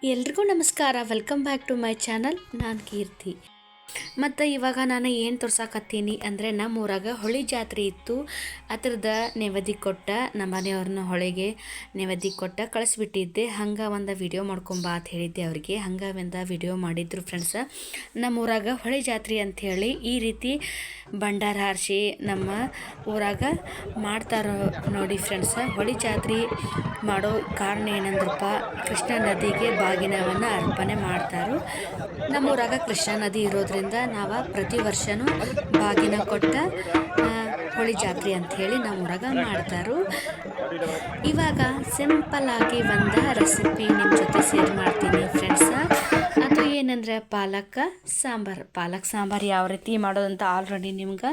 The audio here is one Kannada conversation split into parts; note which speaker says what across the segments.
Speaker 1: ಎಲ್ರಿಗೂ ನಮಸ್ಕಾರ. Welcome back to my channel. ನಾನು ಕೀರ್ತಿ. ಮತ್ತು ಇವಾಗ ನಾನು ಏನು ತೋರ್ಸಾಕತ್ತೀನಿ ಅಂದರೆ ನಮ್ಮ ಊರಾಗ ಹೊಳಿ ಜಾತ್ರೆ ಇತ್ತು. ಅದರದ ನೆವದಿ ಕೊಟ್ಟ ನಮ್ಮ ಮನೆಯವ್ರನ್ನ ಹೊಳೆಗೆ ನೆವದಿ ಕೊಟ್ಟ ಕಳಿಸ್ಬಿಟ್ಟಿದ್ದೆ. ಹಂಗೆ ಒಂದು ವಿಡಿಯೋ ಮಾಡ್ಕೊಂಬ ಅಂತ ಹೇಳಿದ್ದೆ ಅವ್ರಿಗೆ. ಹಂಗೆ ಒಂದು ವಿಡಿಯೋ ಮಾಡಿದ್ರು ಫ್ರೆಂಡ್ಸ. ನಮ್ಮ ಊರಾಗ ಹೊಳಿ ಜಾತ್ರೆ ಅಂಥೇಳಿ ಈ ರೀತಿ ಭಂಡಾರ ಹಾರಿಸಿ ನಮ್ಮ ಊರಾಗ ಮಾಡ್ತಾರೋ ನೋಡಿ ಫ್ರೆಂಡ್ಸ. ಹೊಳಿ ಜಾತ್ರೆ ಮಾಡೋ ಕಾರಣ ಏನಂದ್ರಪ್ಪ, ಕೃಷ್ಣ ನದಿಗೆ ಬಾಗಿನವನ್ನು ಅರ್ಪಣೆ ಮಾಡ್ತಾರೋ. ನಮ್ಮೂರಾಗ ಕೃಷ್ಣಾ ನದಿ ಇರೋದ್ರಿಂದ ನಾವು ಪ್ರತಿ ವರ್ಷವೂ ಬಾಗಿನ ಕೊಟ್ಟ ಹೊಳಿ ಜಾತ್ರೆ ಅಂಥೇಳಿ ನಮ್ಮೂರಾಗ ಮಾಡ್ತಾರೆ. ಇವಾಗ ಸಿಂಪಲ್ಲಾಗಿ ಒಂದು ರೆಸಿಪಿ ನಿಮ್ಮ ಜೊತೆ ಶೇರ್ ಮಾಡ್ತೀನಿ ಫ್ರೆಂಡ್ಸ. ಅದು ಏನಂದರೆ ಪಾಲಕ್ ಸಾಂಬಾರು ಯಾವ ರೀತಿ ಮಾಡೋದಂತ ಆಲ್ರೆಡಿ ನಿಮ್ಗೆ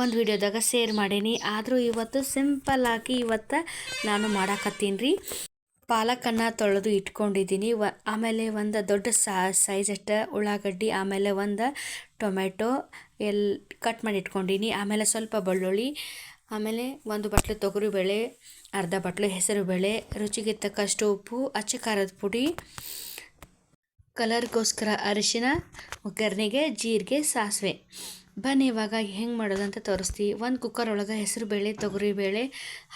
Speaker 1: ಒಂದು ವಿಡಿಯೋದಾಗ ಶೇರ್ ಮಾಡೀನಿ. ಆದರೂ ಇವತ್ತು ಸಿಂಪಲ್ಲಾಗಿ ನಾನು ಮಾಡಾಕತ್ತೀನಿ ರೀ. ಪಾಲಕನ್ನು ತೊಳೆದು ಇಟ್ಕೊಂಡಿದ್ದೀನಿ. ಆಮೇಲೆ ಒಂದು ದೊಡ್ಡ ಸೈಜಷ್ಟು ಉಳ್ಳಾಗಡ್ಡಿ, ಆಮೇಲೆ ಒಂದು ಟೊಮೆಟೊ ಕಟ್ ಮಾಡಿ ಇಟ್ಕೊಂಡೀನಿ. ಆಮೇಲೆ ಸ್ವಲ್ಪ ಬೆಳ್ಳುಳ್ಳಿ, ಆಮೇಲೆ ಒಂದು ಬಟ್ಲು ತೊಗರಿಬೇಳೆ, ಅರ್ಧ ಬಟ್ಲು ಹೆಸರುಬೇಳೆ, ರುಚಿಗೆ ತಕ್ಕಷ್ಟು ಉಪ್ಪು, ಅಚ್ಚ ಖಾರದ ಪುಡಿ, ಕಲರ್ಗೋಸ್ಕರ ಅರಿಶಿನ, ಒಗ್ಗರಣೆಗೆ ಜೀರಿಗೆ, ಸಾಸಿವೆ. ಬನ್ನಿ ಇವಾಗ ಹೆಂಗೆ ಮಾಡೋದಂತ ತೋರಿಸ್ತೀವಿ. ಒಂದು ಕುಕ್ಕರ್ ಒಳಗೆ ಹೆಸರುಬೇಳೆ, ತೊಗರಿಬೇಳೆ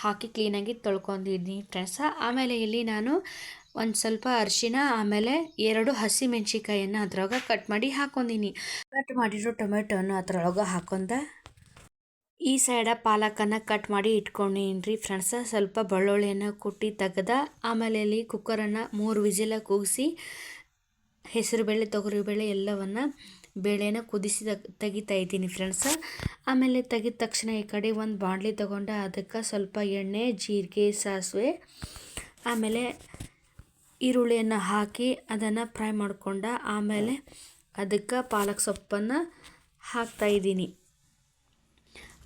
Speaker 1: ಹಾಕಿ ಕ್ಲೀನಾಗಿ ತೊಳ್ಕೊಂಡಿದ್ದೀನಿ ಫ್ರೆಂಡ್ಸ. ಆಮೇಲೆ ಇಲ್ಲಿ ನಾನು ಒಂದು ಸ್ವಲ್ಪ ಅರಿಶಿನ, ಆಮೇಲೆ 2 ಹಸಿಮೆಣ್ಸಿಕಾಯನ್ನು ಅದ್ರೊಳಗೆ ಕಟ್ ಮಾಡಿ ಹಾಕ್ಕೊಂಡಿನಿ. ಕಟ್ ಮಾಡಿರೋ ಟೊಮೆಟೊನ ಅದ್ರೊಳಗೆ ಹಾಕೊಂಡ ಈ ಸೈಡ ಪಾಲಕನ್ನು ಕಟ್ ಮಾಡಿ ಇಟ್ಕೊಂಡಿನಿ ಫ್ರೆಂಡ್ಸ. ಸ್ವಲ್ಪ ಬೆಳ್ಳುಳ್ಳಿಯನ್ನು ಕುಟ್ಟಿ ತೆಗೆದ ಆಮೇಲೆ ಇಲ್ಲಿ ಕುಕ್ಕರನ್ನು 3 ವಿಸಿಲ ಕೂಗಿಸಿ ಹೆಸರುಬೇಳೆ, ತೊಗರಿಬೇಳೆ ಎಲ್ಲವನ್ನು ಬೇಳೆನ ಕುದಿಸಿ ತೆಗಿತಾ ಇದ್ದೀನಿ ಫ್ರೆಂಡ್ಸ. ಆಮೇಲೆ ತೆಗೆದ ತಕ್ಷಣ ಈ ಕಡೆ ಒಂದು ಬಾಣಲಿ ತೊಗೊಂಡ ಅದಕ್ಕೆ ಸ್ವಲ್ಪ ಎಣ್ಣೆ, ಜೀರಿಗೆ, ಸಾಸಿವೆ, ಆಮೇಲೆ ಈರುಳ್ಳಿಯನ್ನು ಹಾಕಿ ಅದನ್ನು ಫ್ರೈ ಮಾಡ್ಕೊಂಡ ಆಮೇಲೆ ಅದಕ್ಕೆ ಪಾಲಕ್ ಸೊಪ್ಪನ್ನು ಹಾಕ್ತಾಯಿದ್ದೀನಿ.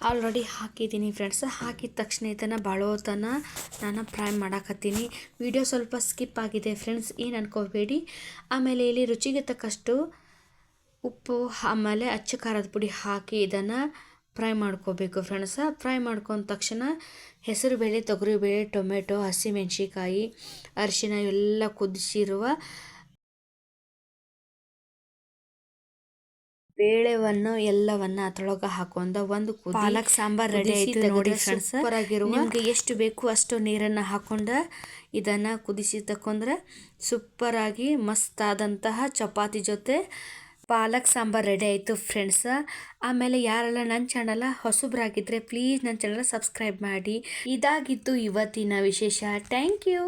Speaker 1: ಆಲ್ರೆಡಿ ಹಾಕಿದ್ದೀನಿ ಫ್ರೆಂಡ್ಸ್. ಹಾಕಿದ ತಕ್ಷಣ ಇದನ್ನು ಬಾಳೋತನ ನಾನು ಫ್ರೈ ಮಾಡಾಕತ್ತೀನಿ. ವಿಡಿಯೋ ಸ್ವಲ್ಪ ಸ್ಕಿಪ್ ಆಗಿದೆ ಫ್ರೆಂಡ್ಸ್, ಏನು ಅನ್ಕೋಬೇಡಿ. ಆಮೇಲೆ ಇಲ್ಲಿ ರುಚಿಗೆ ತಕ್ಕಷ್ಟು ಉಪ್ಪು, ಆಮೇಲೆ ಅಚ್ಚ ಖಾರದ ಪುಡಿ ಹಾಕಿ ಇದನ್ನು ಫ್ರೈ ಮಾಡ್ಕೋಬೇಕು ಫ್ರೆಂಡ್ಸ. ಫ್ರೈ ಮಾಡ್ಕೊಂಡ ತಕ್ಷಣ ಹೆಸರುಬೇಳೆ, ತೊಗರಿಬೇಳೆ, ಟೊಮೆಟೊ, ಹಸಿಮೆಣ್ಸಿಕಾಯಿ, ಅರಿಶಿನ ಎಲ್ಲ ಕುದಿಸಿರುವ ಬೇಳೆವನ್ನು ಎಲ್ಲವನ್ನು ಅದರೊಳಗೆ ಹಾಕೊಂಡ ಒಂದು ಪಾಲಕ್ ಸಾಂಬಾರು ರೆಡಿ ಆಯಿತು ನೋಡಿ ಫ್ರೆಂಡ್ಸ್. ನಿಮಗೆ ಎಷ್ಟು ಬೇಕು ಅಷ್ಟು ನೀರನ್ನು ಹಾಕೊಂಡ ಇದನ್ನು ಕುದಿಸಿ ತಕೊಂಡ್ರೆ ಸೂಪರಾಗಿ ಮಸ್ತಾದಂತಹ ಚಪಾತಿ ಜೊತೆ ಪಾಲಕ್ ಸಾಂಬಾರು ರೆಡಿ ಆಯಿತು ಫ್ರೆಂಡ್ಸ. ಆಮೇಲೆ ಯಾರೆಲ್ಲ ನನ್ನ ಚಾನಲ್ ಹೊಸಬ್ರಾಗಿದ್ದರೆ ಪ್ಲೀಸ್ ನನ್ನ ಚಾನಲ್ ಸಬ್ಸ್ಕ್ರೈಬ್ ಮಾಡಿ. ಇದಾಗಿತ್ತು ಇವತ್ತಿನ ವಿಶೇಷ. Thank you.